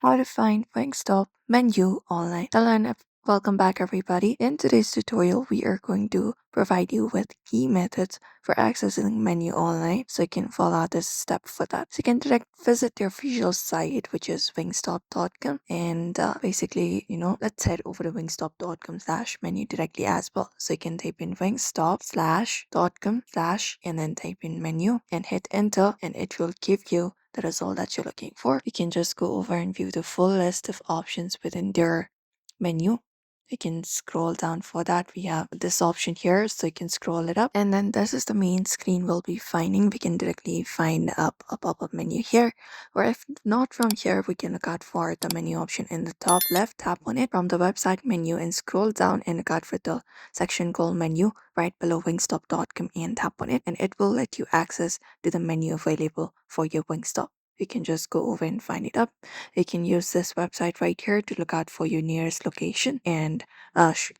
How to find Wingstop menu online. Hello and welcome back everybody. In today's tutorial, we are going to provide you with key methods for accessing menu online so you can follow this step for that. So you can direct visit their official site, which is wingstop.com, and basically, let's head over to wingstop.com/menu directly as well. So you can type in wingstop/.com/ and then type in menu and hit enter, and it will give you the result that you're looking for. You can just go over and view the full list of options within their menu. You can scroll down for that. We have this option here, so you can scroll it up. And then this is the main screen we'll be finding. We can directly find up a pop-up menu here. Or if not from here, we can look out for the menu option in the top left. Tap on it from the website menu and scroll down and look out for the section called menu right below wingstop.com and tap on it. And it will let you access to the menu available for your Wingstop. You can just go over and find it up. You can use this website right here to look out for your nearest location and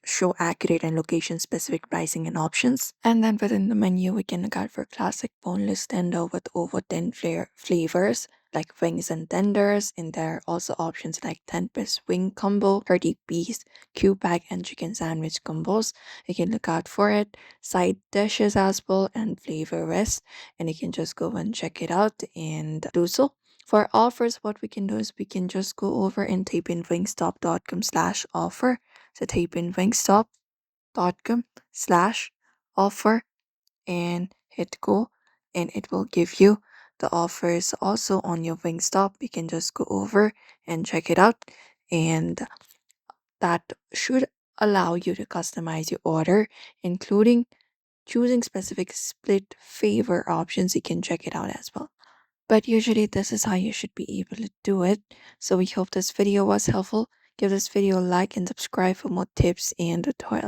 show accurate and location specific pricing and options. And then within the menu, we can look out for classic boneless tender with over 10 flavors like wings and tenders. And there are also options like 10-piece wing combo, 30-piece cube bag, and chicken sandwich combos. You can look out for it. Side dishes as well and flavor rest, and you can just go and check it out and do so. For offers, what we can do is we can just go over and type in wingstop.com/offer. So type in wingstop.com/offer and hit go, and it will give you the offers also on your Wingstop. You can just go over and check it out, and that should allow you to customize your order, including choosing specific split favor options. You can check it out as well. But usually this is how you should be able to do it. So we hope this video was helpful. Give this video a like and subscribe for more tips and tutorials.